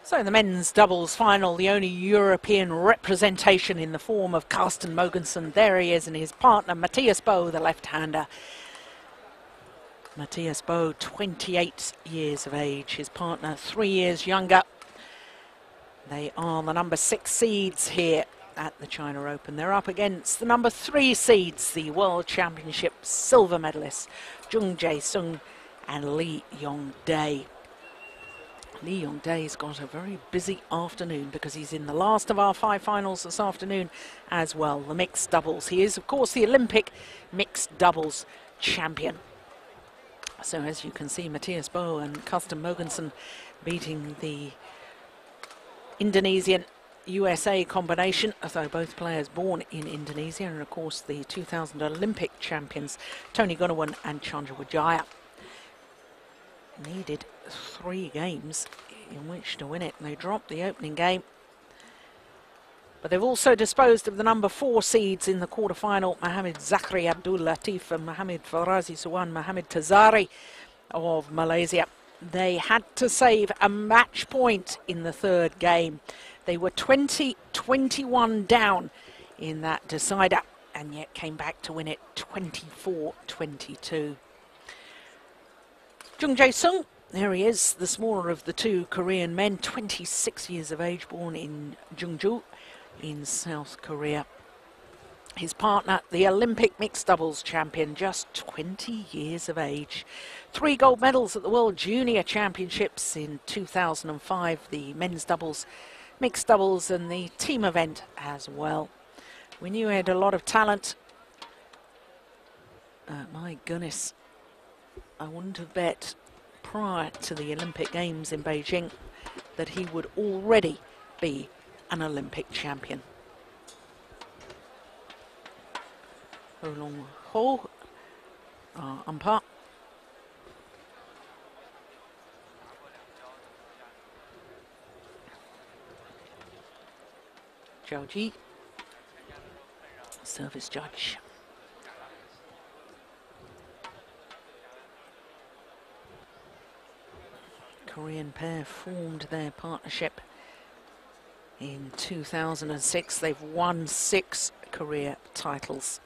So in the men's doubles final, the only European representation in the form of Carsten Mogensen. There he is, and his partner, Mathias Boe, the left-hander. Mathias Boe, 28 years of age. His partner, 3 years younger. They are the number 6 seeds here at the China Open. They're up against the number 3 seeds, the World Championship silver medalists, Jung Jae and Yong Dae. Yong Dae's got a very busy afternoon because he's in the last of our 5 finals this afternoon as well, the mixed doubles. He is, of course, the Olympic mixed doubles champion. So as you can see, Mathias Boe and Carsten Mogensen beating the Indonesian USA combination, although both players born in Indonesia, and of course the 2000 Olympic champions, Tony Gunawan and Chandra Wijaya. Needed 3 games in which to win it, and they dropped the opening game. But they've also disposed of the number 4 seeds in the quarterfinal, Mohamed Zachary Abdul Latif and Mohamed Farazi Suwan, Mohamed Tazari of Malaysia. They had to save a match point in the 3rd game. They were 20-21 down in that decider, and yet came back to win it 24-22. Jung Jae, there he is, the smaller of the 2 Korean men, 26 years of age, born in Jeonju in South Korea. His partner, the Olympic mixed doubles champion, just 20 years of age. 3 gold medals at the World Junior Championships in 2005, the men's doubles, mixed doubles and the team event as well. We knew he had a lot of talent. My goodness, I wouldn't have bet prior to the Olympic Games in Beijing that he would already be an Olympic champion. Ho Long Ho, umpire. Zhao Ji, service judge. Korean pair formed their partnership in 2006. They've won 6 career titles.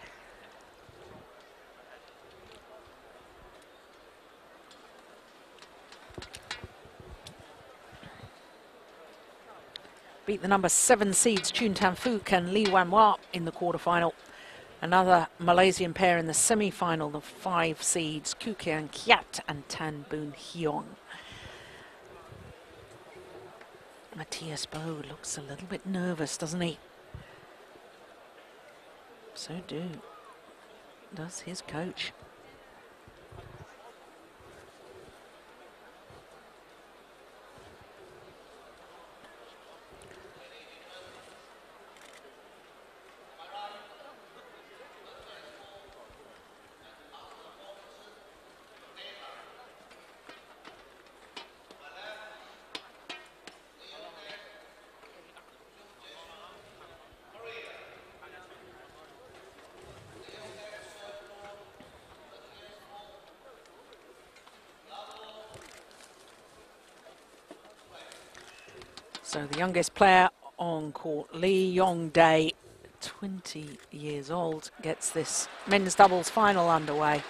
Beat the number 7 seeds Chun Tan Fook and Lee Wan Wah in the quarterfinal. Another Malaysian pair in the semi-final, the 5 seeds Koo Kian Kiat and Tan Boon Hyong. Mathias Boe looks a little bit nervous, doesn't he? So does his coach. So the youngest player on court, Yong Dae, 20 years old, gets this men's doubles final underway.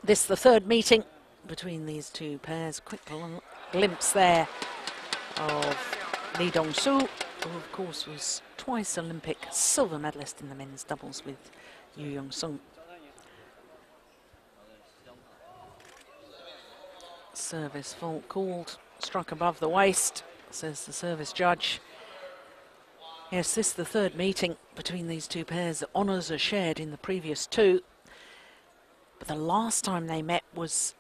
This the 3rd meeting between these 2 pairs. Quick glimpse there of Lee Dong-soo, who of course was twice Olympic silver medalist in the men's doubles with Yu Yong-sung. Service fault called, struck above the waist, says the service judge. Yes, this is the 3rd meeting between these 2 pairs. The honours are shared in the previous 2. But the last time they met was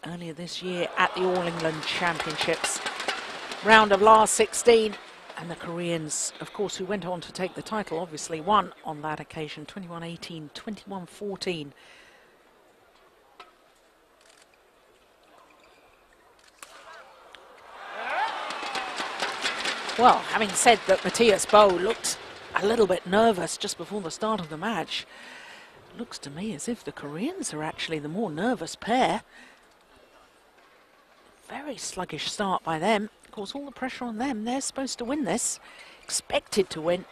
earlier this year at the All England Championships. Round of last 16. And the Koreans, of course, who went on to take the title, obviously won on that occasion, 21-18, 21-14. Well, having said that Mathias Boe looked a little bit nervous just before the start of the match, Looks to me as if the Koreans are actually the more nervous pair. Very sluggish start by them. Of course, all the pressure on them. They're supposed to win this. Expected to win.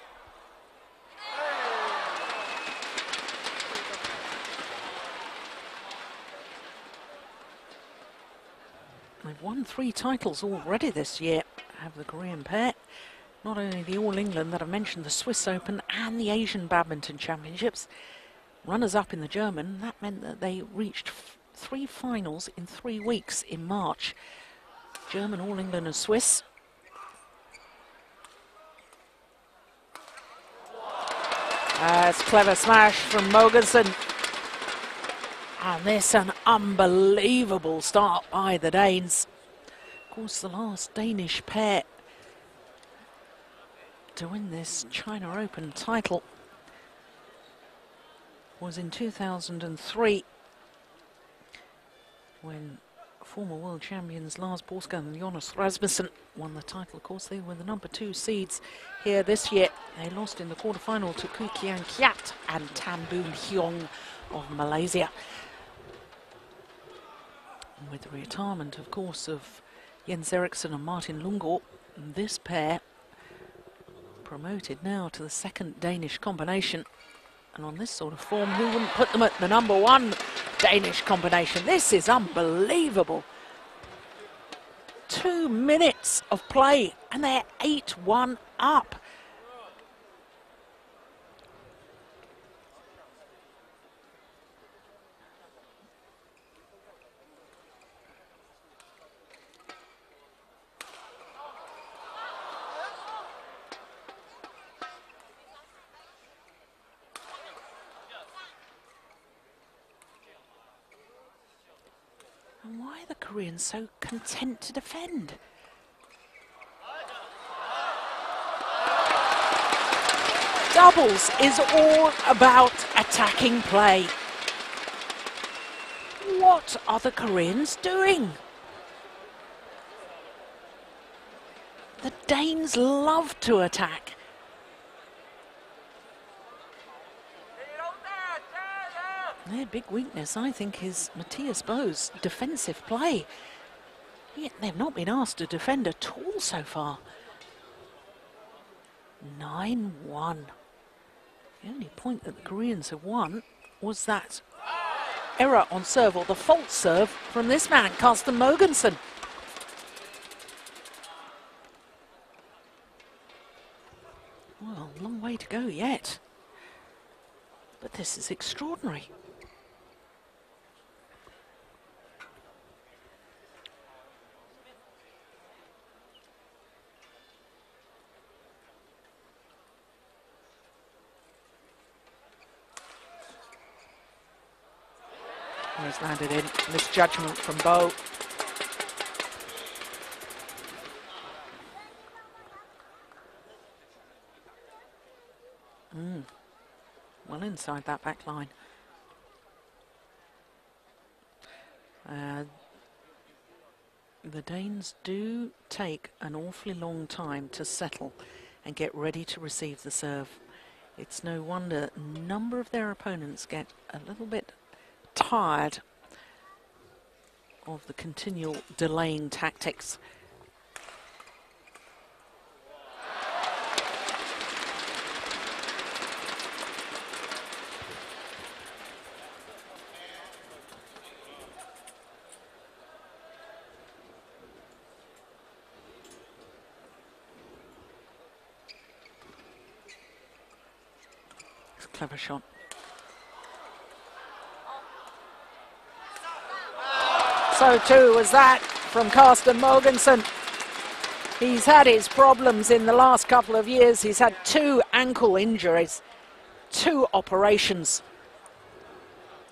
They've won 3 titles already this year, have the Korean pair. Not only the All England that I mentioned, the Swiss Open and the Asian Badminton Championships. Runners-up in the German, that meant that they reached 3 finals in 3 weeks in March. German, All England and Swiss. It's clever smash from Mogensen. And this an unbelievable start by the Danes. Of course, the last Danish pair to win this China Open title was in 2003 when former world champions Lars Borska and Jonas Rasmussen won the title. Of course, they were the number 2 seeds here this year. They lost in the quarterfinal to Koo Kian Kiat and Tan Boon Hyong of Malaysia. And with the retirement, of course, of Jens Eriksen and Martin Lundgaard, this pair promoted now to the 2nd Danish combination. And on this sort of form, who wouldn't put them at the number 1 Danish combination? This is unbelievable. 2 minutes of play and they're 8-1 up. And why are the Koreans so content to defend? Doubles is all about attacking play. What are the Koreans doing? The Danes love to attack. Their big weakness, I think, is Mathias Boe's defensive play. Yet they've not been asked to defend at all so far. 9-1. The only point that the Koreans have won was that error on serve, or the false serve, from this man, Carsten Mogensen. Well, long way to go yet. But this is extraordinary. He's landed in. Misjudgment from Boe. Well inside that back line. The Danes do take an awfully long time to settle and get ready to receive the serve. It's no wonder a number of their opponents get a little bit tired of the continual delaying tactics. It's a clever shot. So too was that from Carsten Mogensen. He's had his problems in the last couple of years. He's had 2 ankle injuries, 2 operations.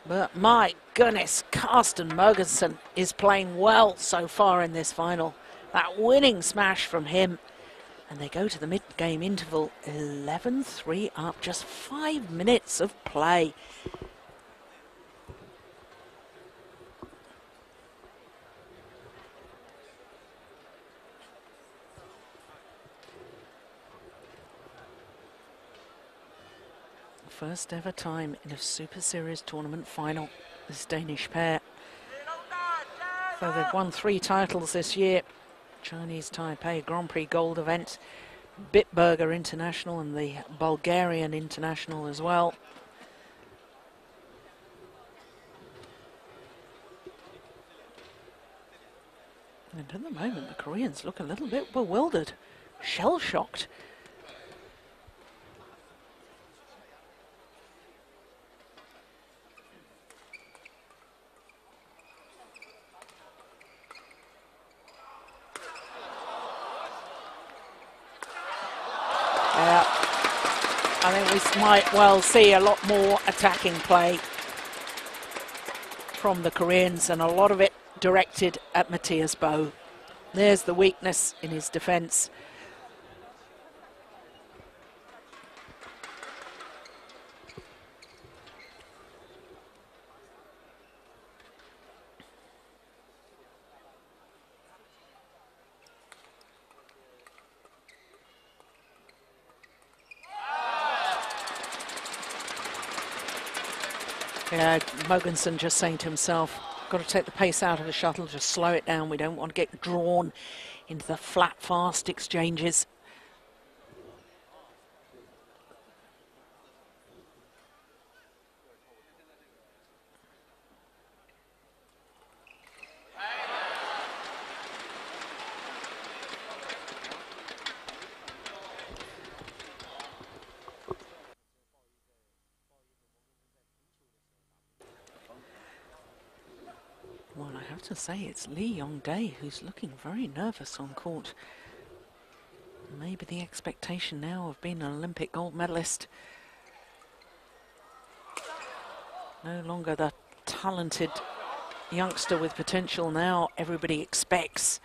But my goodness, Carsten Mogensen is playing well so far in this final. That winning smash from him. And they go to the mid-game interval, 11-3 up, just 5 minutes of play. First ever time in a Super Series tournament final, this Danish pair. So they've won 3 titles this year. Chinese Taipei Grand Prix Gold event, Bitburger International and the Bulgarian International as well. And at the moment, the Koreans look a little bit bewildered, shell-shocked. Yeah, I think we might well see a lot more attacking play from the Koreans, and a lot of it directed at Mathias Boe. There's the weakness in his defence. Yeah, Mogensen just saying to himself, got to take the pace out of the shuttle, just slow it down. We don't want to get drawn into the flat, fast exchanges. Well, I have to say it's Yong Dae who's looking very nervous on court. Maybe the expectation now of being an Olympic gold medalist. No longer the talented youngster with potential now everybody expects.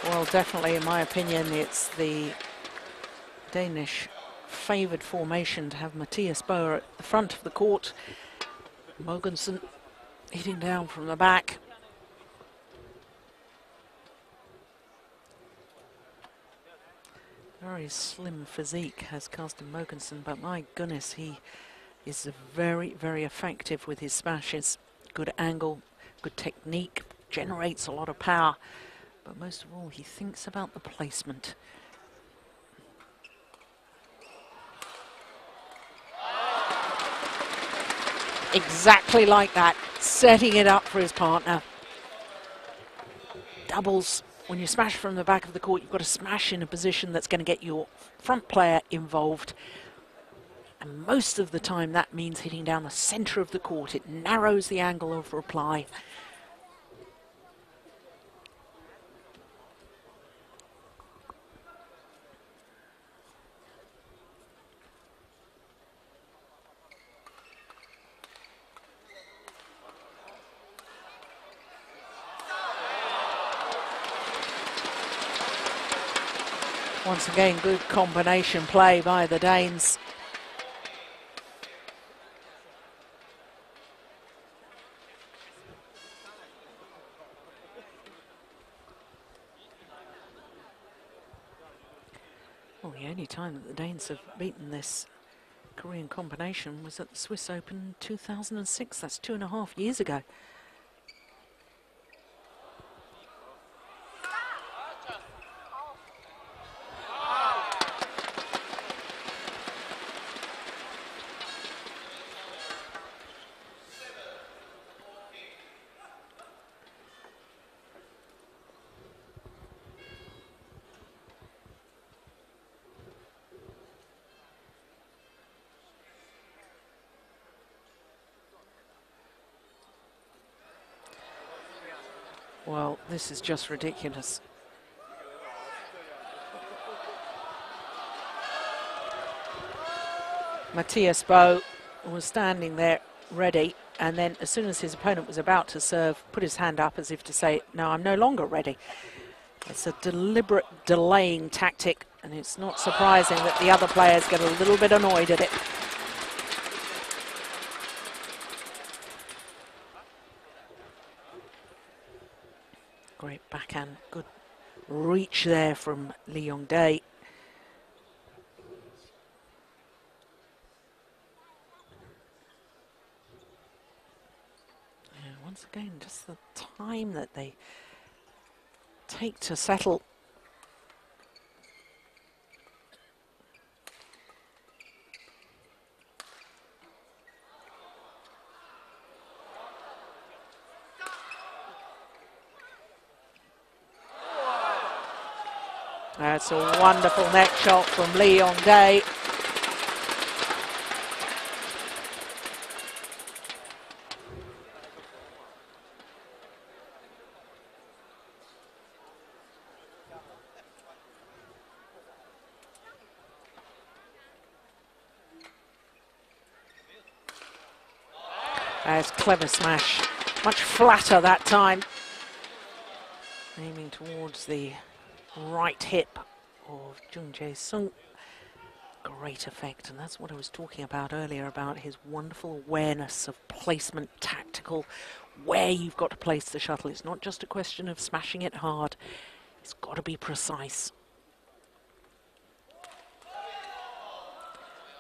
Well, definitely, in my opinion, it's the Danish favoured formation to have Mathias Boe at the front of the court. Mogensen hitting down from the back. Very slim physique has Carsten Mogensen, but my goodness, he is very, very effective with his smashes. Good angle, good technique, generates a lot of power. But most of all, he thinks about the placement. Exactly like that, setting it up for his partner. Doubles, when you smash from the back of the court, you've got to smash in a position that's going to get your front player involved. And most of the time that means hitting down the centre of the court. It narrows the angle of reply. Once again, good combination play by the Danes. Well, the only time that the Danes have beaten this Korean combination was at the Swiss Open 2006. That's 2.5 years ago. Well, this is just ridiculous. Mathias Boe was standing there ready, and then as soon as his opponent was about to serve, put his hand up as if to say, no, I'm no longer ready. It's a deliberate delaying tactic, and it's not surprising that the other players get a little bit annoyed at it. Great backhand, good reach there from Yong Dae. And once again, just the time that they take to settle. That's a wonderful net shot from Yong Dae. That's clever smash, much flatter that time. Aiming towards the right hip of Jung Jae. Great effect, and that's what I was talking about earlier, about his wonderful awareness of placement, tactical, where you've got to place the shuttle. It's not just a question of smashing it hard, it's got to be precise.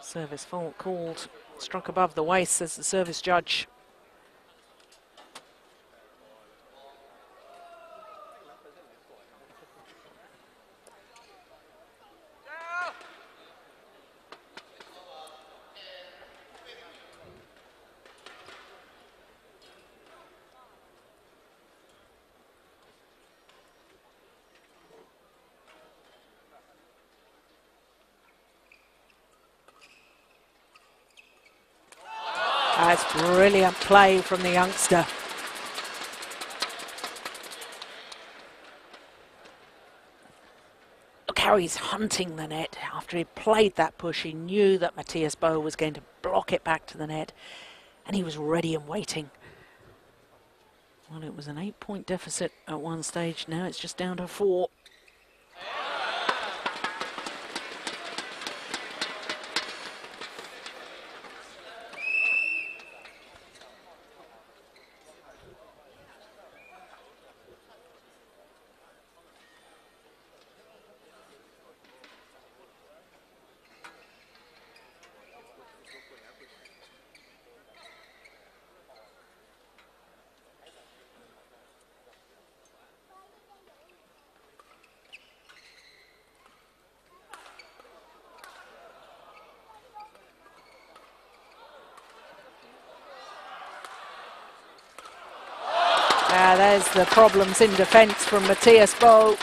Service fault called, struck above the waist, says the service judge. That's brilliant play from the youngster. Look how he's hunting the net. After he played that push, he knew that Mathias Boe was going to block it back to the net, and he was ready and waiting. Well, it was an 8-point deficit at one stage. Now it's just down to 4. There's the problems in defence from Mathias Boe.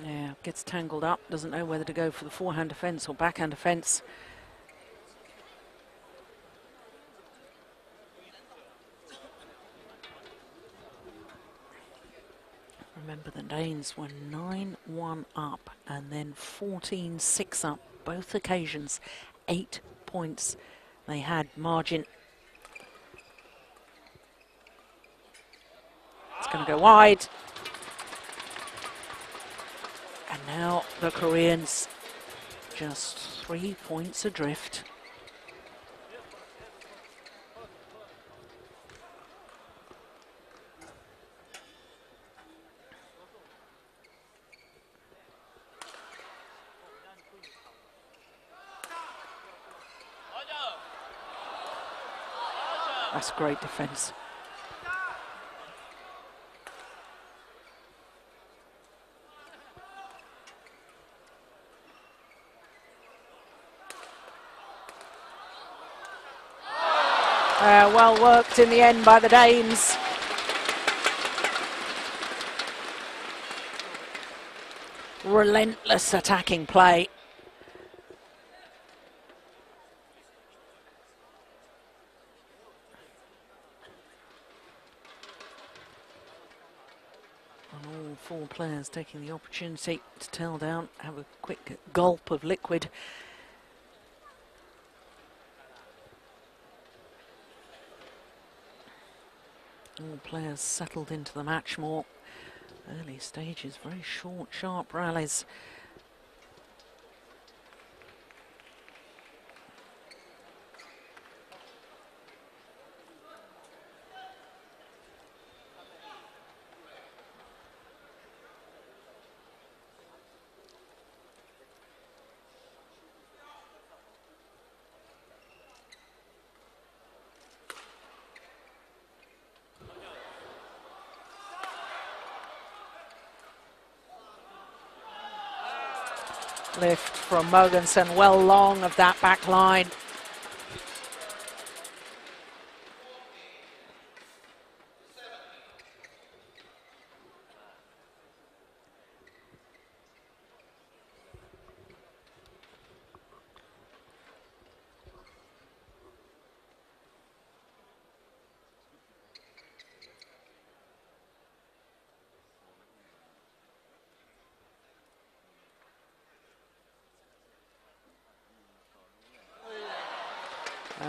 Yeah, gets tangled up, doesn't know whether to go for the forehand defence or backhand defence. Remember, the Danes were 9-1 up and then 14-6 up. Both occasions, 8 points they had margin. It's going to go wide. And now the Koreans just 3 points adrift. That's great defence. Well worked in the end by the Danes. Relentless attacking play. And all 4 players taking the opportunity to tail down, have a quick gulp of liquid. All players settled into the match more. Early stages, very short, sharp rallies. Lift from Mogensen, well long of that back line.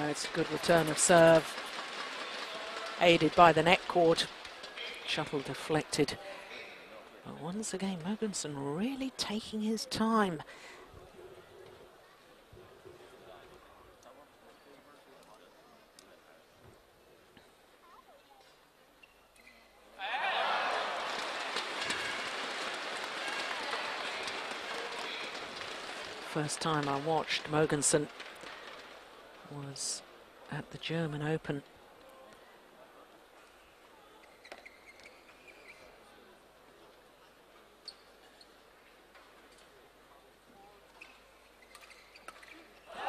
It's a good return of serve, aided by the net cord. Shuttle deflected. But once again, Mogensen really taking his time. First time I watched Mogensen was at the German Open.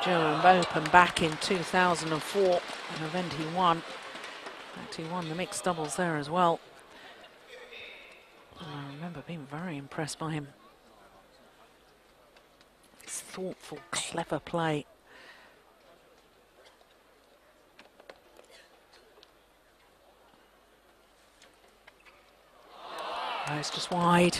German Open back in 2004, an event he won. In fact, he won the mixed doubles there as well. And I remember being very impressed by him. His thoughtful, clever play. Oh, it's just wide.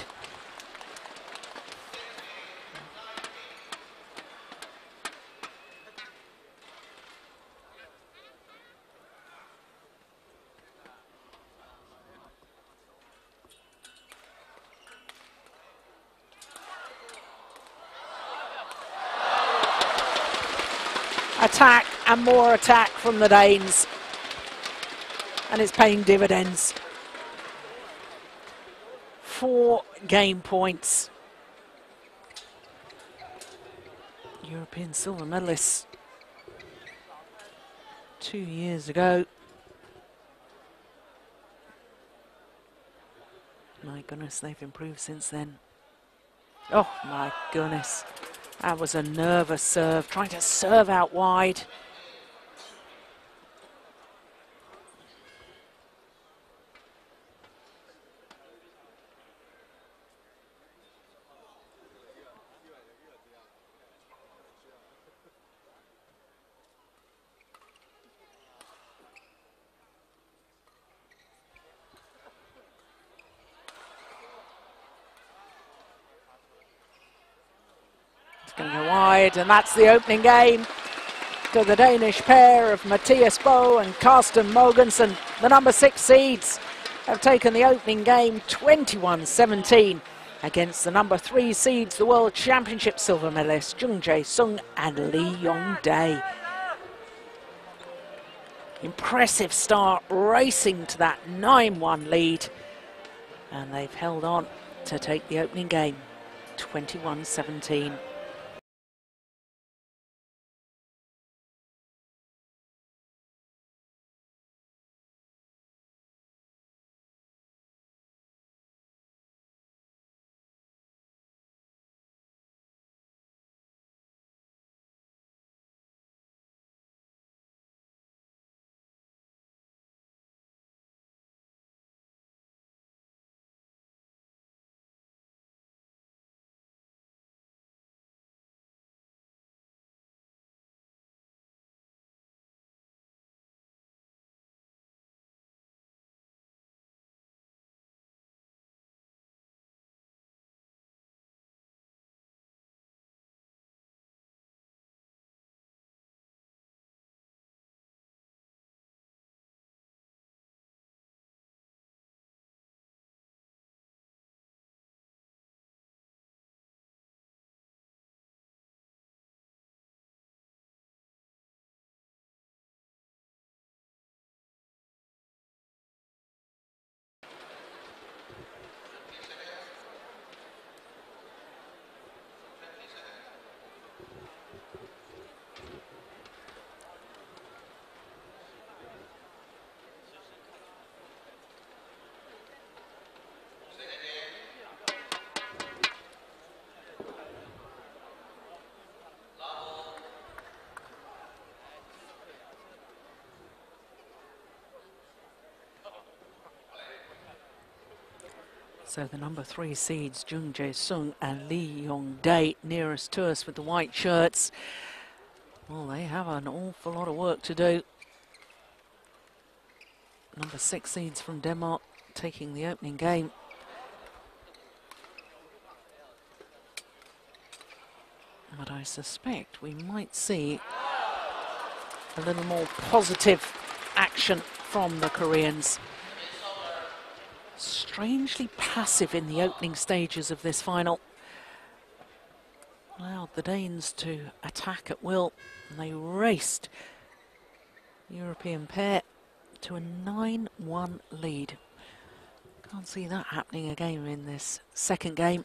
Attack and more attack from the Danes. And it's paying dividends. 4 game points. European silver medalists 2 years ago. My goodness, they've improved since then. Oh my goodness. That was a nervous serve, trying to serve out wide. It's going to go wide, and that's the opening game to the Danish pair of Mathias Boe and Carsten Mogensen. The number 6 seeds have taken the opening game 21-17 against the number 3 seeds, the World Championship silver medalists Jung Jae and Yong Dae. Impressive start, racing to that 9-1 lead, and they've held on to take the opening game 21-17. So the number 3 seeds, Jung Jae and Yong Dae, nearest to us with the white shirts. Well, they have an awful lot of work to do. Number 6 seeds from Denmark taking the opening game. But I suspect we might see a little more positive action from the Koreans. Strangely passive in the opening stages of this final. Allowed the Danes to attack at will, and they raced the European pair to a 9-1 lead. Can't see that happening again in this second game.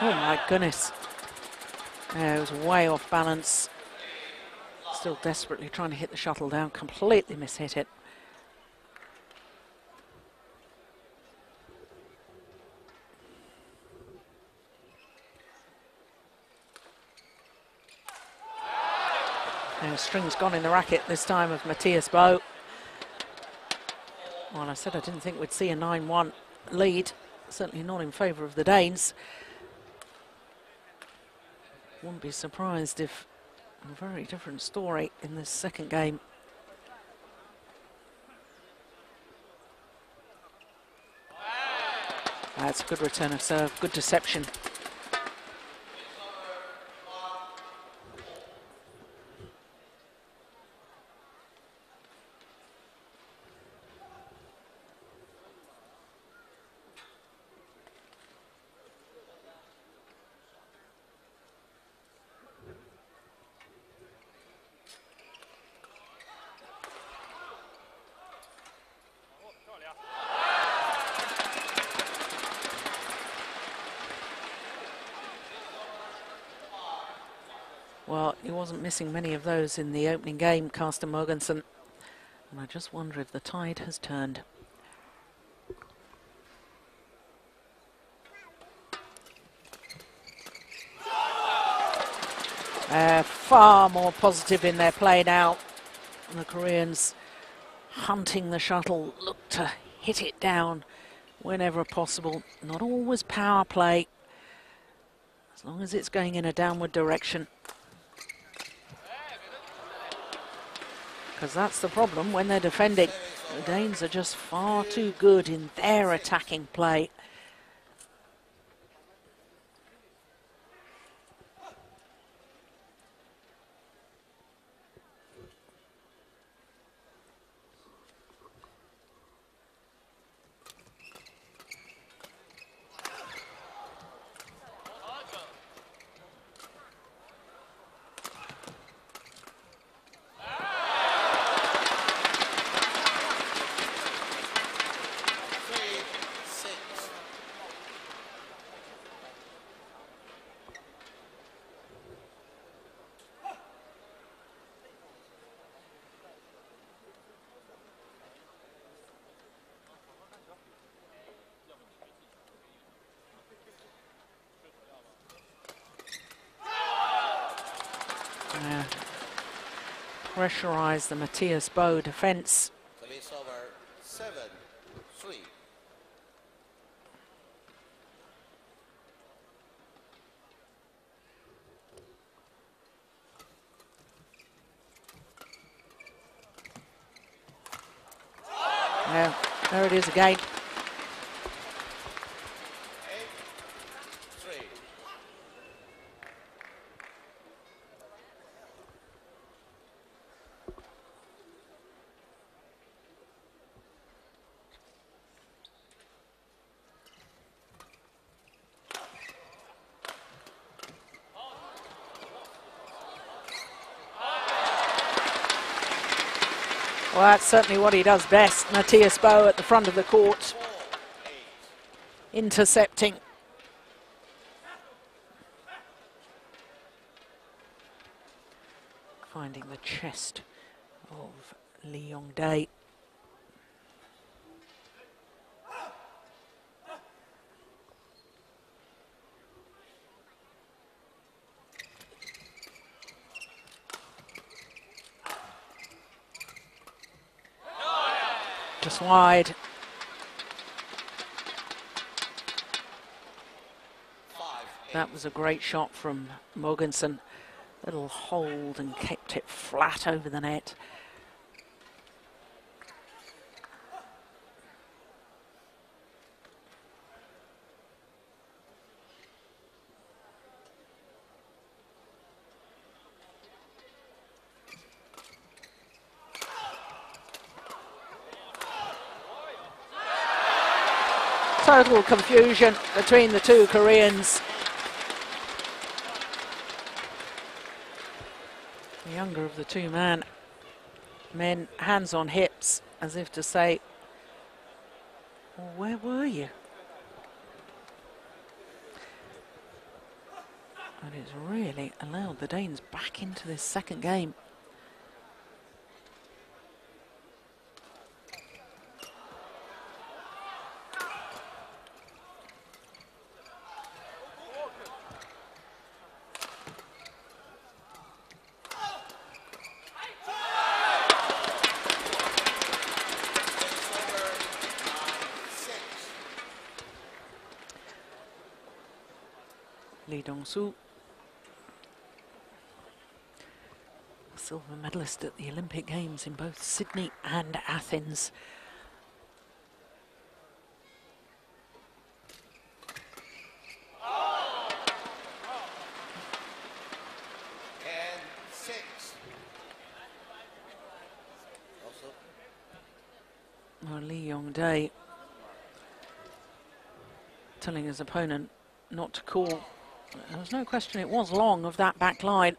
Oh my goodness. It was way off balance. Still desperately trying to hit the shuttle down. Completely mishit it. String's gone in the racket this time of Mathias Boe. Well, I said I didn't think we'd see a 9-1 lead. Certainly not in favour of the Danes. Wouldn't be surprised if a very different story in this second game. That's a good return of serve, good deception. Well, he wasn't missing many of those in the opening game, Carsten Mogensen. And I just wonder if the tide has turned. Far more positive in their play now. And the Koreans hunting the shuttle, look to hit it down whenever possible. Not always power play, as long as it's going in a downward direction. Because that's the problem when they're defending. The Danes are just far too good in their attacking play. Pressurize the Mathias Boe defence. Police over 7-3. Yeah, there it is again. 8-3. Well, that's certainly what he does best. Mathias Boe at the front of the court, intercepting. finding the chest of Yong Dae. Just wide. That was a great shot from Mogensen. Little hold and kept it flat over the net. Total confusion between the two Koreans. The younger of the two men, hands on hips, as if to say, well, where were you? And it's really allowed the Danes back into this second game. Dong-soo, silver medalist at the Olympic Games in both Sydney and Athens. Well, Yong Dae telling his opponent not to call. There was no question it was long of that back line.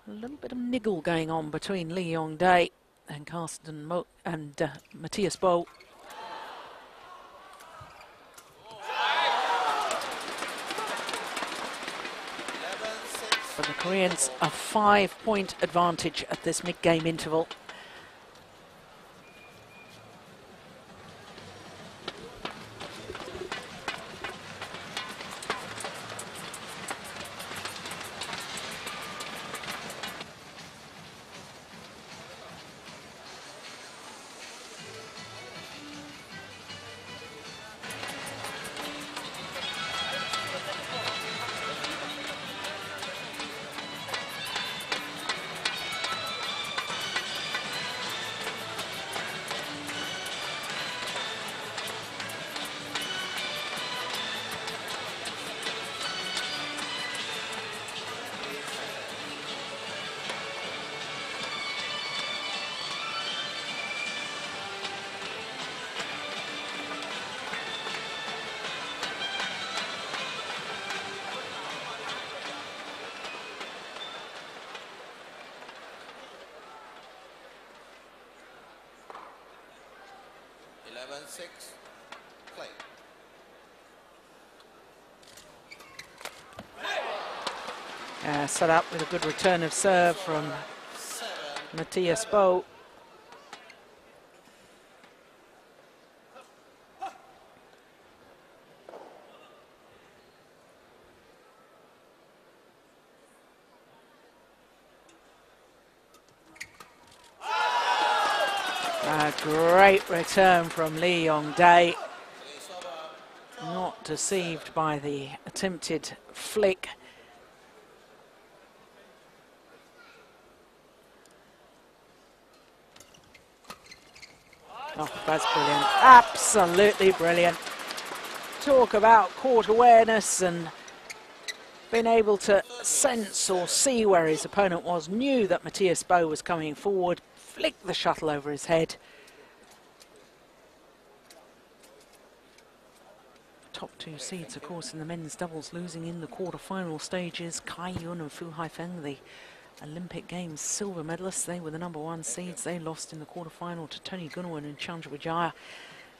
A little bit of niggle going on between Yong Dae and Mathias Boe. For the Koreans, a 5-point advantage at this mid-game interval. Play. Set up with a good return of serve from Mathias Boe. A great return from Yong Dae. Not deceived by the attempted flick. Oh, that's brilliant. Absolutely brilliant. Talk about court awareness and being able to sense or see where his opponent was. Knew that Mathias Boe was coming forward. Flicked the shuttle over his head. Top two seeds, of course, in the men's doubles, losing in the quarter-final stages. Kai Yun and Fu Haifeng, the Olympic Games silver medalists. They were the #1 seeds. They lost in the quarter-final to Tony Gunawan and Chandra Wijaya.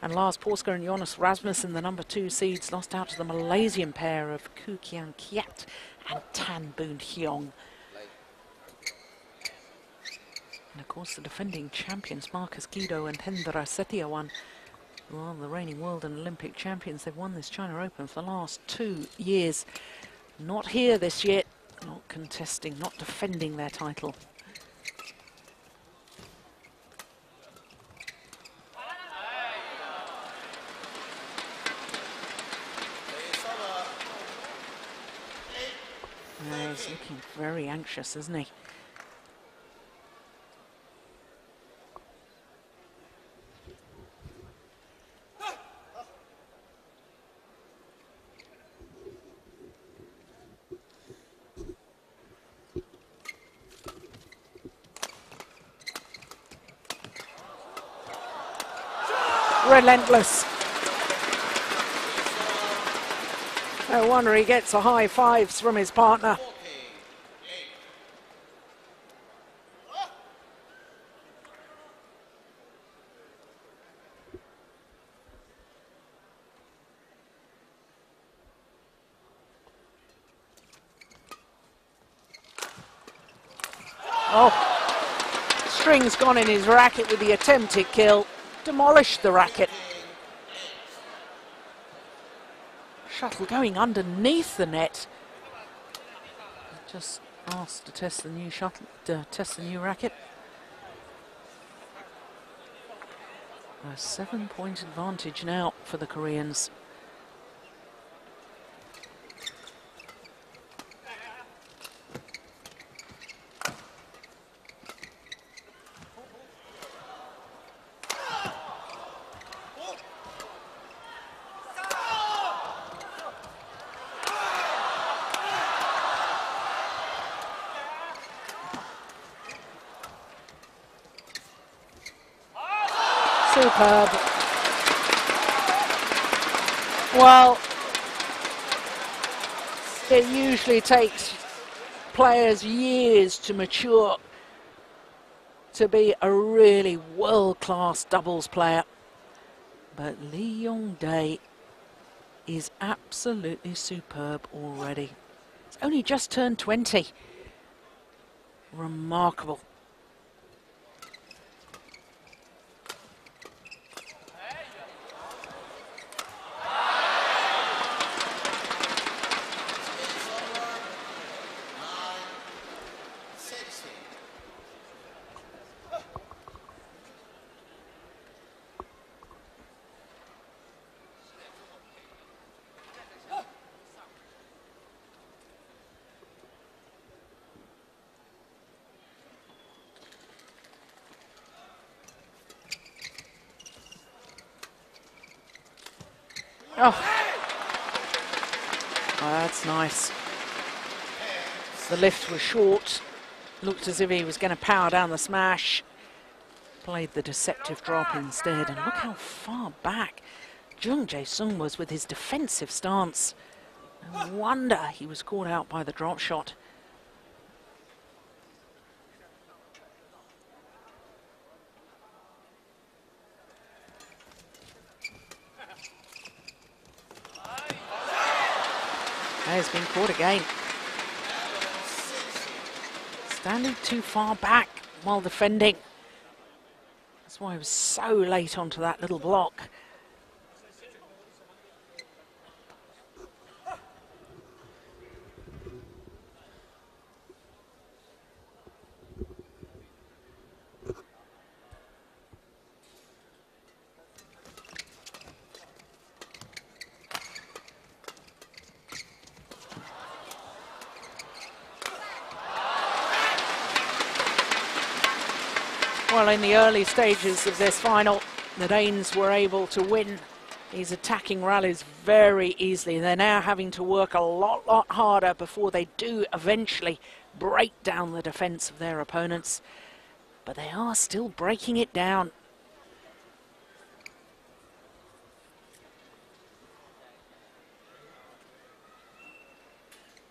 And Lars Porsker and Jonas Rasmussen, the #2 seeds, lost out to the Malaysian pair of Koo Kian Kiat and Tan Boon Hyong. And of course the defending champions, Marcus Guido and Hendra Setiawan, who are the reigning world and Olympic champions. They've won this China Open for the last 2 years. Not here this year, not contesting, not defending their title. He's looking very anxious, isn't he? Relentless. No wonder he gets a high fives from his partner. Oh, string's gone in his racket with the attempted kill. Demolished the racket. Shuttle going underneath the net. Just asked to test the new shuttle, to test the new racket. A 7-point advantage now for the Koreans. Superb. Well, it usually takes players years to mature to be a really world-class doubles player. But Yong Dae is absolutely superb already. He's only just turned 20. Remarkable. Oh, that's nice. The lift was short. Looked as if he was going to power down the smash. Played the deceptive drop instead. And look how far back Jung Jae was with his defensive stance. No wonder he was caught out by the drop shot. Has been caught again. Standing too far back while defending. That's why he was so late onto that little block. Well, in the early stages of this final, the Danes were able to win these attacking rallies very easily. They're now having to work a lot harder before they do eventually break down the defense of their opponents. But they are still breaking it down.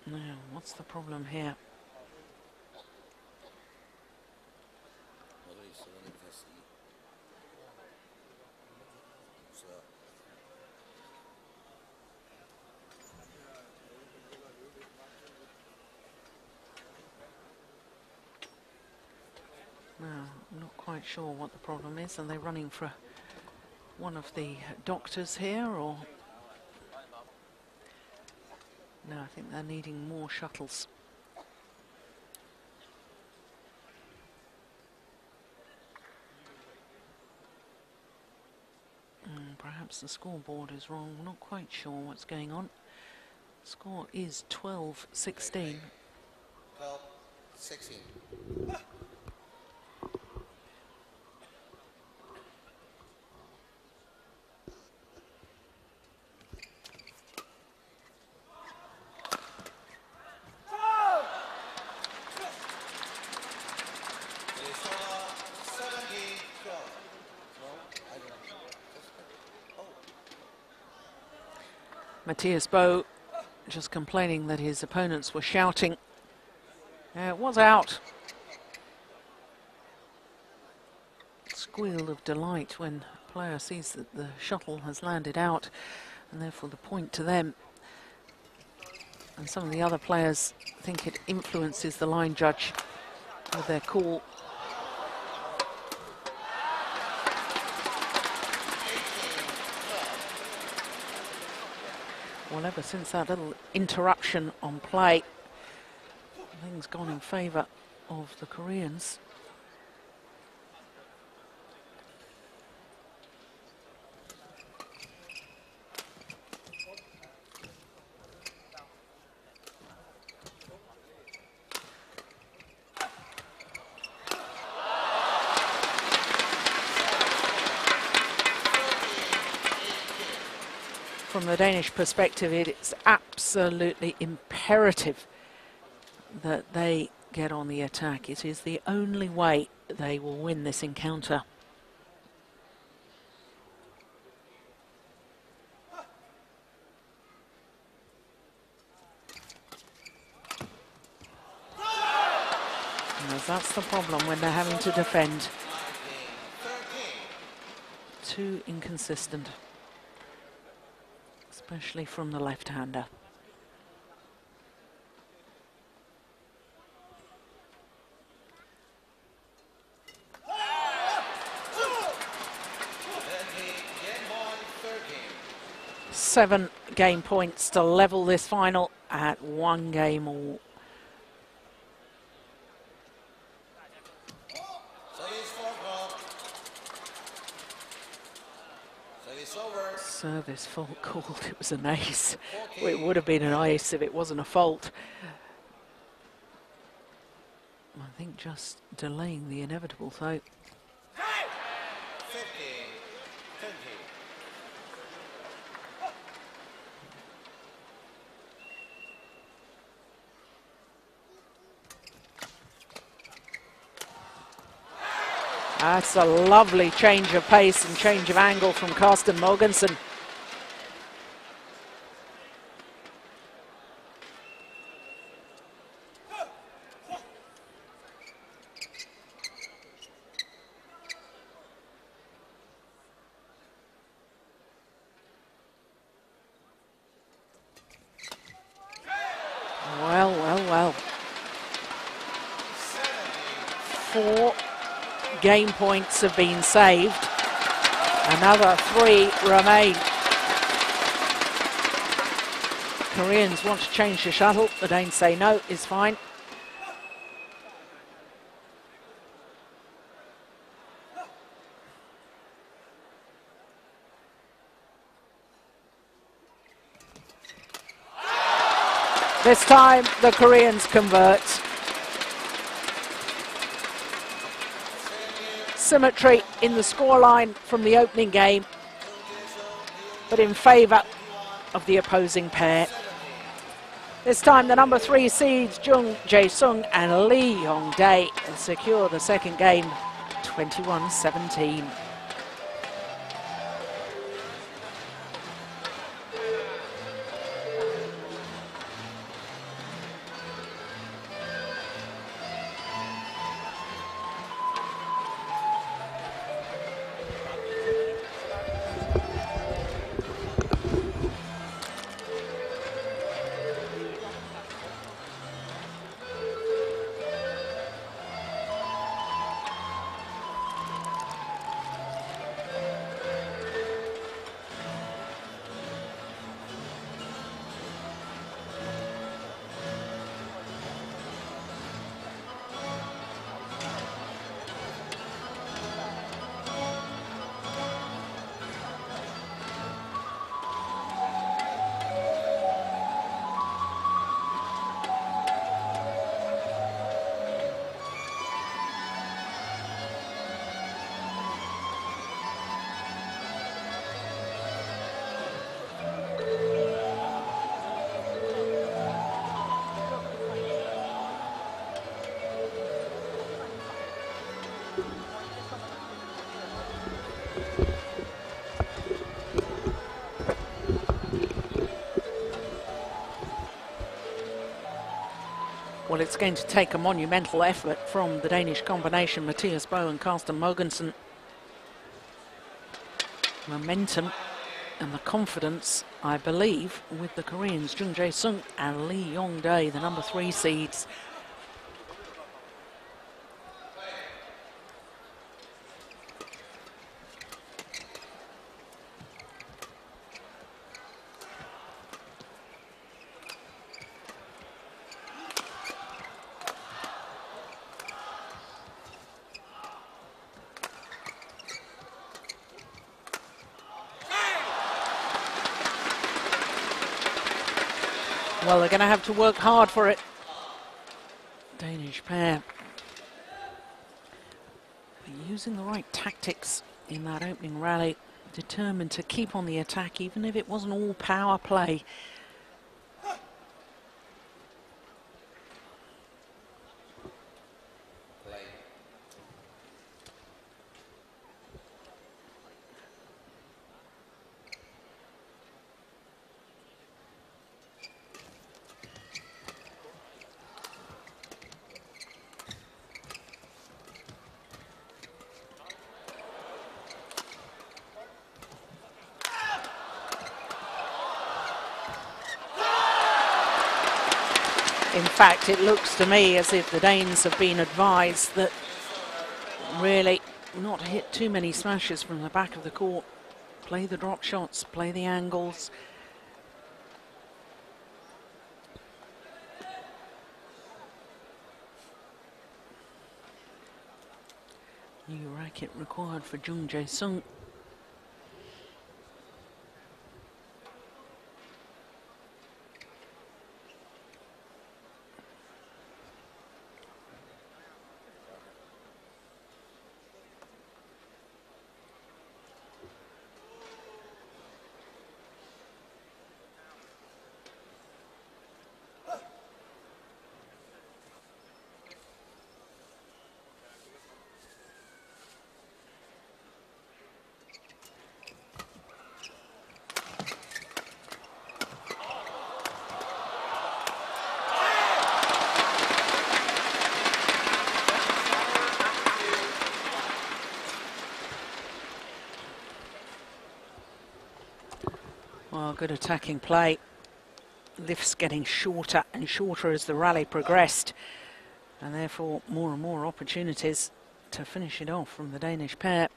Now, what's the problem here? No, I'm not quite sure what the problem is. Are they running for one of the doctors here, or? No, I think they're needing more shuttles. Perhaps the scoreboard is wrong. I'm not quite sure what's going on. Score is 12-16. 12-16. Mathias Boe just complaining that his opponents were shouting. It was out. Squeal of delight when a player sees that the shuttle has landed out, and therefore the point to them. And some of the other players think it influences the line judge with their call. Well, ever since that little interruption on play, things gone in favour of the Koreans. From the Danish perspective, it's absolutely imperative that they get on the attack. It is the only way they will win this encounter. Because that's the problem when they're having to defend. Too inconsistent, especially from the left-hander. Seven game points to level this final at 1 game all. Service fault called. It was an ace. It would have been an ace if it wasn't a fault. I think just delaying the inevitable, though. 50, 20. That's a lovely change of pace and change of angle from Carsten Mogensen. Well, well, well. 4 game points have been saved. Another 3 remain. Koreans want to change the shuttle. The Danes say no, it's fine. This time the Koreans convert. Symmetry in the scoreline from the opening game, but in favour of the opposing pair. This time the number 3 seeds Jung Jae and Yong Dae secure the second game 21-17. it's going to take a monumental effort from the Danish combination, Mathias Boe and Carsten Mogensen. Momentum and the confidence, I believe, with the Koreans, Jung Jae and Yong Dae, the number 3 seeds. Well, they're going to have to work hard for it. Danish pair. They're using the right tactics in that opening rally, determined to keep on the attack, even if it wasn't all power play. In fact, it looks to me as if the Danes have been advised that really not to hit too many smashes from the back of the court. Play the drop shots, play the angles. New racket required for Jung Jae. Well, good attacking play. Lifts getting shorter and shorter as the rally progressed, and therefore more and more opportunities to finish it off from the Danish pair.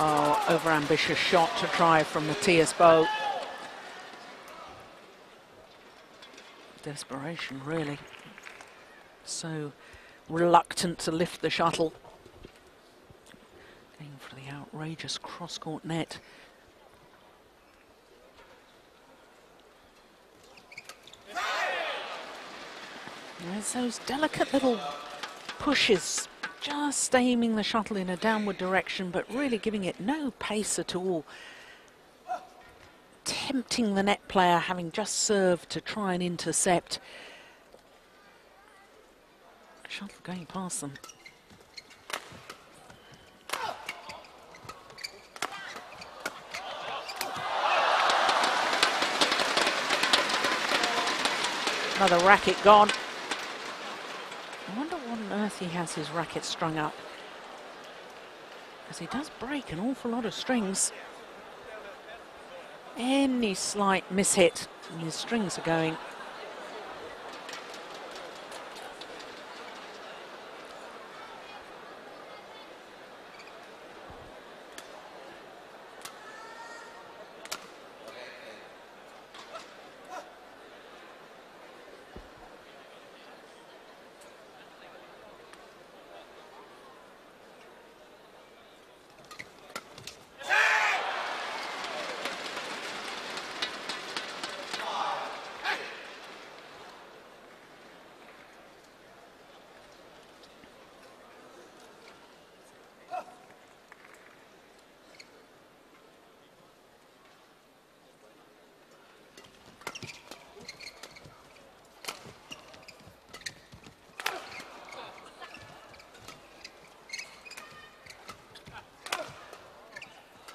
Oh, overambitious shot to try from Mathias Boe. Desperation, really. So reluctant to lift the shuttle. Going for the outrageous cross-court net. There's those delicate little pushes, just aiming the shuttle in a downward direction, but really giving it no pace at all. Tempting the net player, having just served, to try and intercept. Shuttle going past them. Another racket gone. I wonder what on earth he has his racket strung up, because he does break an awful lot of strings. Any slight mishit and his strings are going.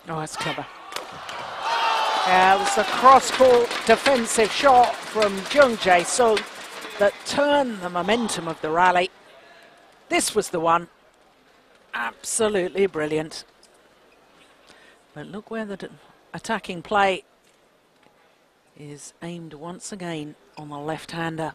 Oh, that's clever. Yeah, it was the cross-court defensive shot from Jung Jae that turned the momentum of the rally. This was the one. Absolutely brilliant. But look where the attacking play is aimed once again on the left-hander.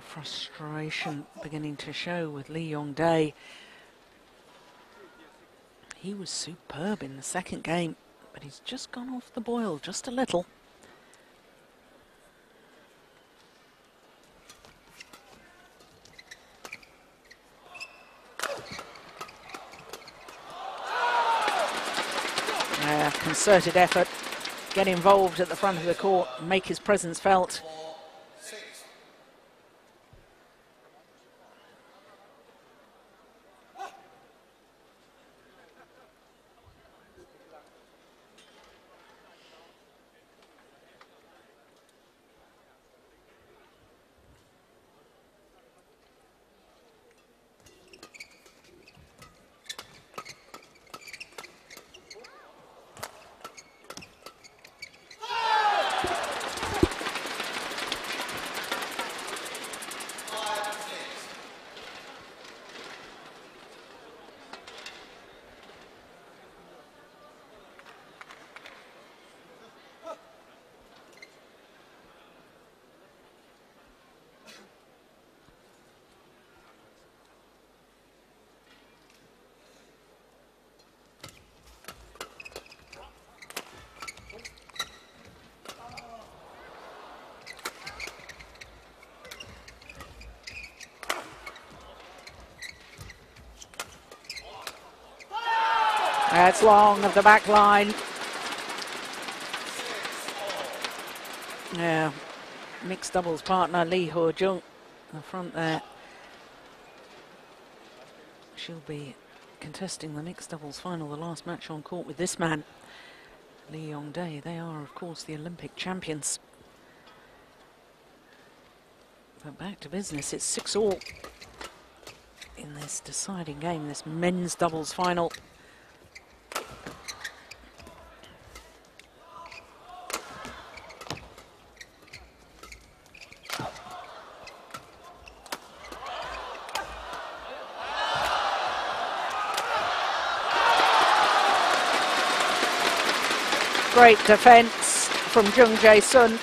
Frustration beginning to show with Yong Dae. He was superb in the second game, but he's just gone off the boil just a little. Concerted effort, get involved at the front of the court, make his presence felt. That's long of the back line. Yeah, mixed doubles partner Lee Ho-jung in the front there. She'll be contesting the mixed doubles final, the last match on court with this man, Yong Dae. They are, of course, the Olympic champions. But back to business, it's 6-all in this deciding game, this men's doubles final. Great defense from Jung Jae. 7-6.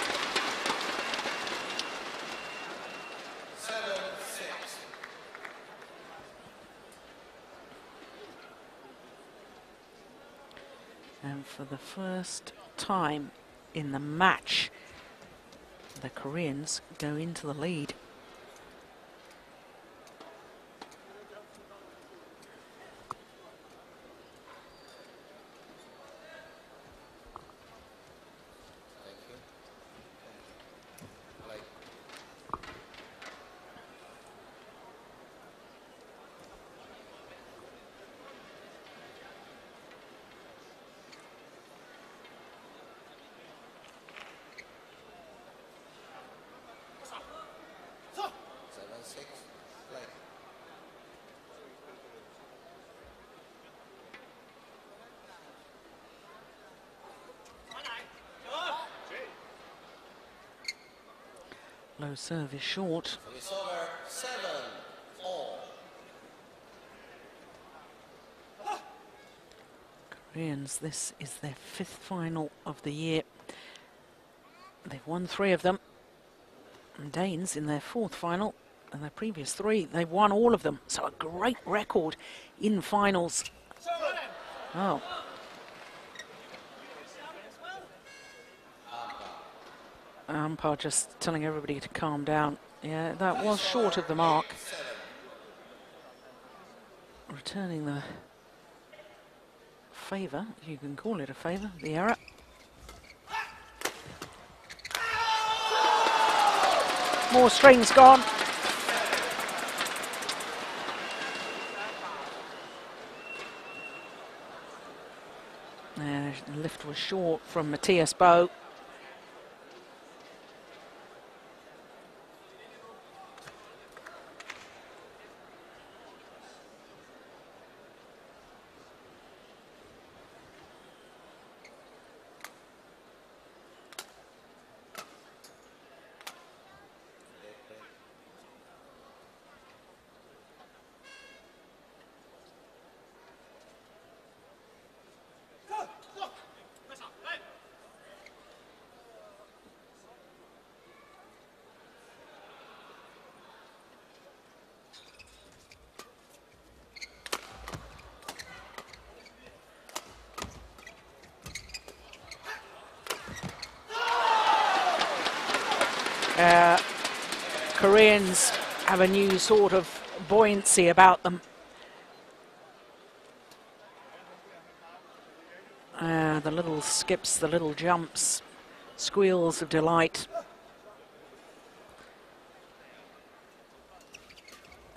And for the first time in the match, the Koreans go into the lead. Low serve is short. It's over 7-4. Koreans, this is their 5th final of the year. They've won 3 of them. And Danes in their 4th final, and their previous 3, they've won all of them. So a great record in finals. Oh. Umpire just telling everybody to calm down. Yeah, that was short of the mark. Returning the favour, you can call it a favour, the error. More strings gone. The lift was short from Mathias Boe. Koreans have a new sort of buoyancy about them. The little skips, the little jumps, squeals of delight.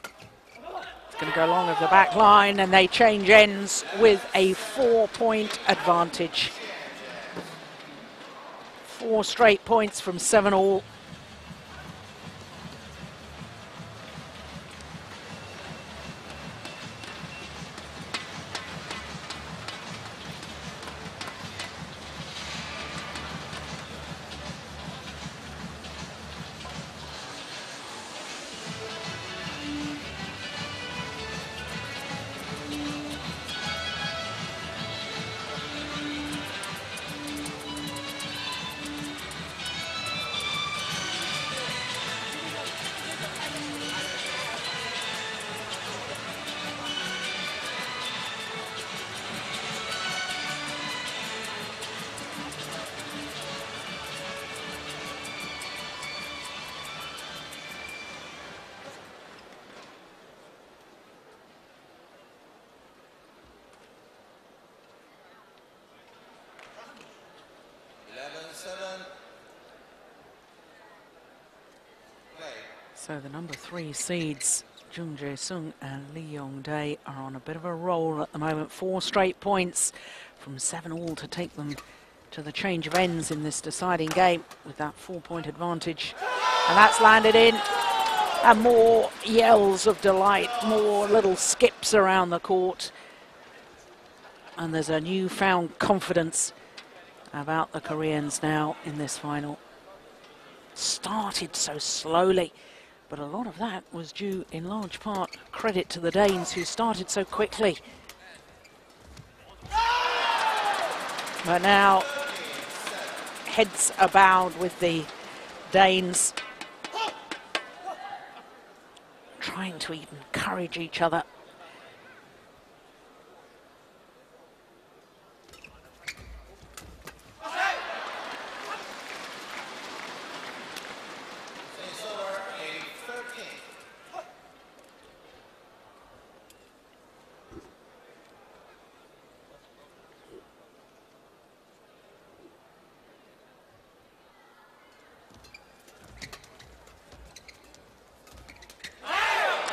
It's going to go long of the back line, and they change ends with a 4-point advantage. 4 straight points from 7-all. So the number 3 seeds, Jung Jae and Yong Dae, are on a bit of a roll at the moment. 4 straight points from 7-all to take them to the change of ends in this deciding game with that 4-point advantage. And that's landed in. And more yells of delight, more little skips around the court. And there's a newfound confidence about the Koreans now in this final. Started so slowly, but a lot of that was due in large part credit to the Danes, who started so quickly. But now heads are bowed with the Danes trying to even encourage each other.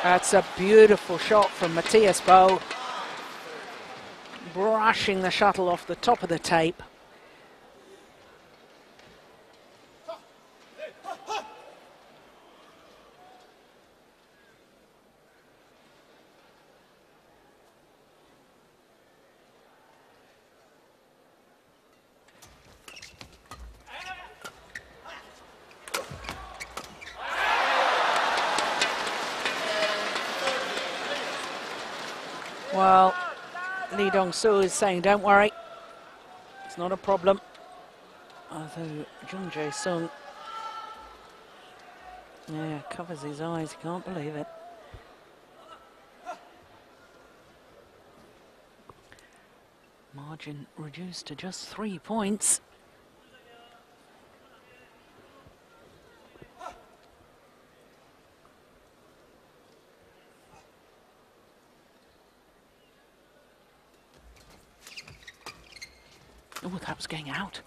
That's a beautiful shot from Mathias Boe, brushing the shuttle off the top of the tape. Well, Lee Dong-soo is saying, don't worry, it's not a problem. Although Jung Jae, covers his eyes, he can't believe it. Margin reduced to just 3 points. Oh, that was getting out.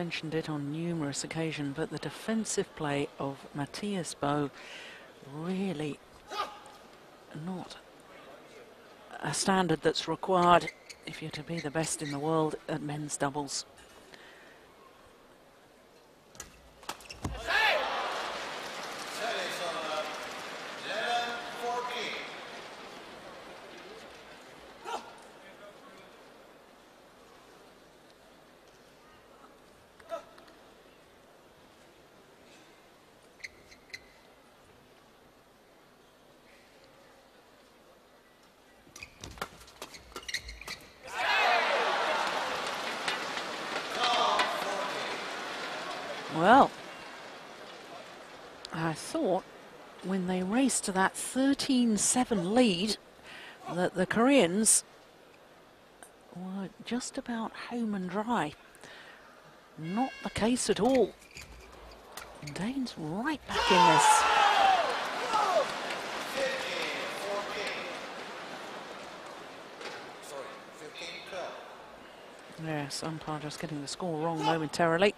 mentioned it on numerous occasions, but the defensive play of Mathias Boe really not a standard that's required if you're to be the best in the world at men's doubles. Well, I thought when they raced to that 13-7 lead that the Koreans were just about home and dry. Not the case at all. Dane's right back in this. Yes, umpire just getting the score wrong momentarily.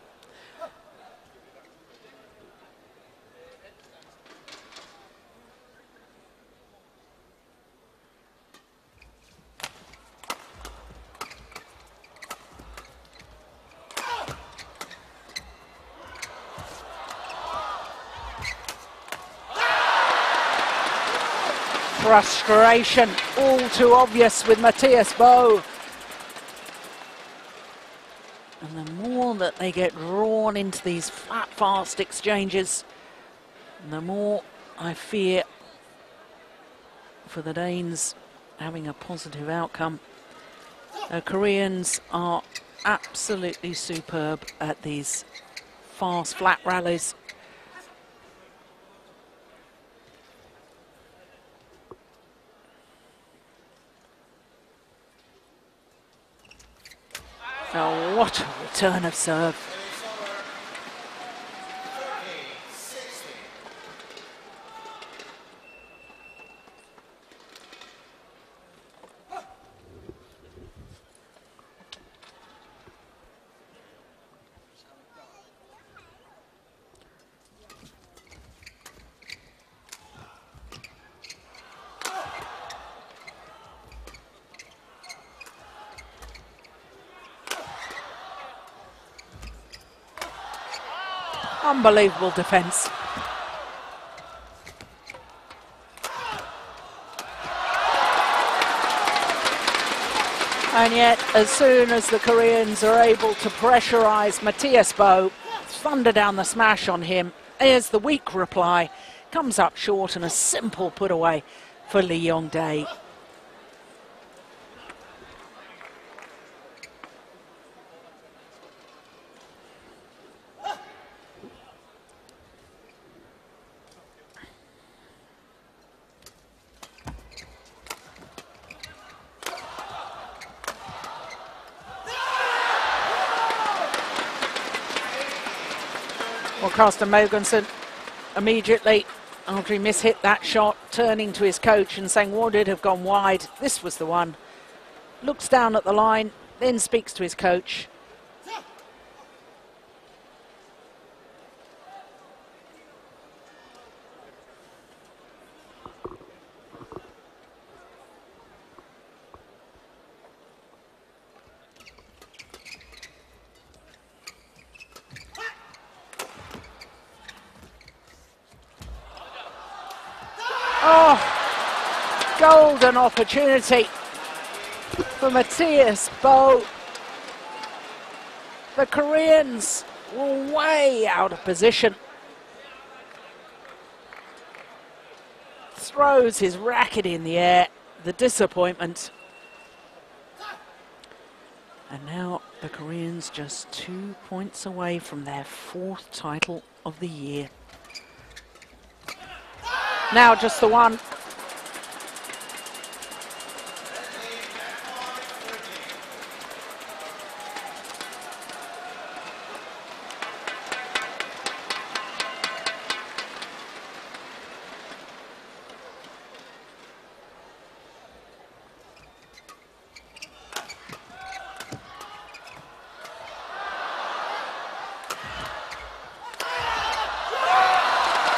Frustration, all too obvious with Mathias Boe. And the more that they get drawn into these flat, fast exchanges, the more I fear for the Danes having a positive outcome. The Koreans are absolutely superb at these fast, flat rallies. Oh, what a return of serve. Unbelievable defence. And yet, as soon as the Koreans are able to pressurise Mathias Boe, thunder down the smash on him, here's the weak reply. Comes up short and a simple put away for Yong Dae. Well, Carsten Mogensen immediately, after he mishit that shot, turning to his coach and saying, would it have gone wide? This was the one. Looks down at the line, then speaks to his coach. Oh, golden opportunity for Mathias Boe. The Koreans were way out of position. Throws his racket in the air, the disappointment. And now the Koreans just 2 points away from their 4th title of the year. Now just the one.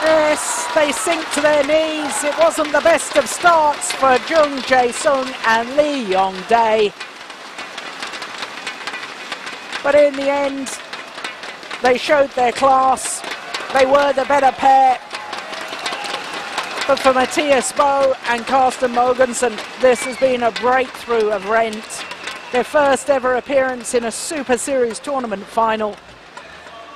Yes, they sink to their knees. It wasn't the best of starts for Jung Jae and Yong Dae. But in the end, they showed their class. They were the better pair. But for Mathias Boe and Carsten Mogensen, this has been a breakthrough event. Their first ever appearance in a Super Series tournament final.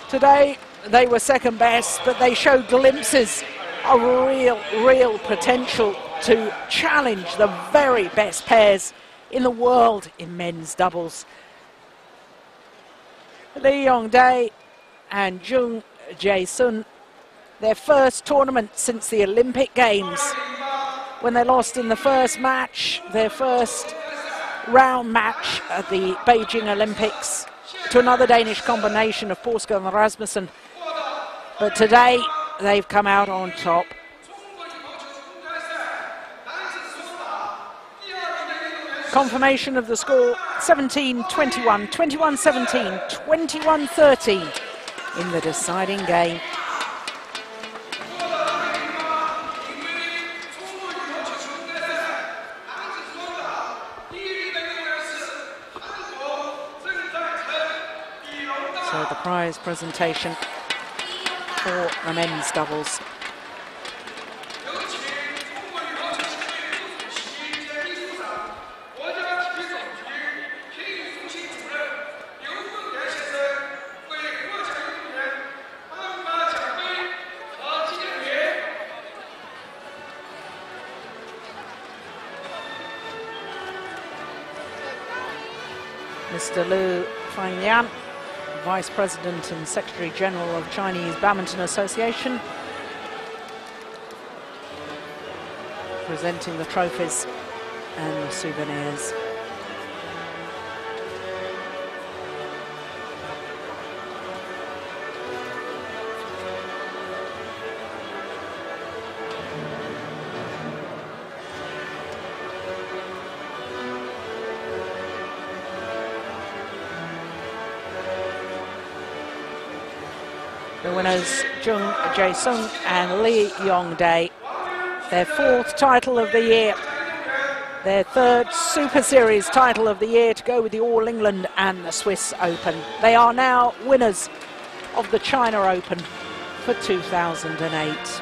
Today, they were second best, but they showed glimpses of real potential to challenge the very best pairs in the world in men's doubles. Yong Dae and Jung Jae, their first tournament since the Olympic Games, when they lost in the first match, their first round match at the Beijing Olympics, to another Danish combination of Porsche and Rasmussen. But today, they've come out on top. Confirmation of the score, 17-21, 21-17, 21-13 in the deciding game. So the prize presentation for the men's doubles. Mr. Liu Fangyan, Vice President and Secretary General of Chinese Badminton Association, presenting the trophies and the souvenirs. The winners, Jung Jae and Yong Dae, their fourth title of the year, their third Super Series title of the year to go with the All England and the Swiss Open. They are now winners of the China Open for 2008.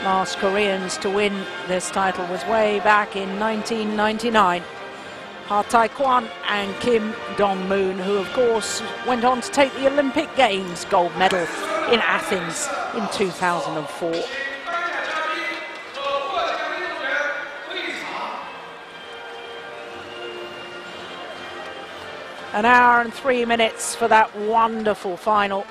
Last Koreans to win this title was way back in 1999. Ha Tae-kwon and Kim Dong-moon, who of course went on to take the Olympic Games gold medal in Athens in 2004. An hour and 3 minutes for that wonderful final.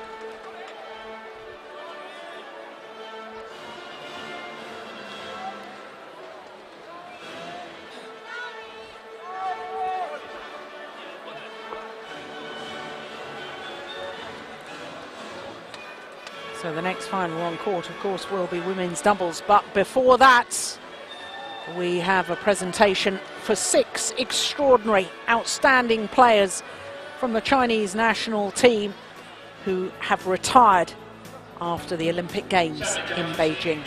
So the next final on court, of course, will be women's doubles. But before that, we have a presentation for 6 extraordinary, outstanding players from the Chinese national team who have retired after the Olympic Games in Beijing.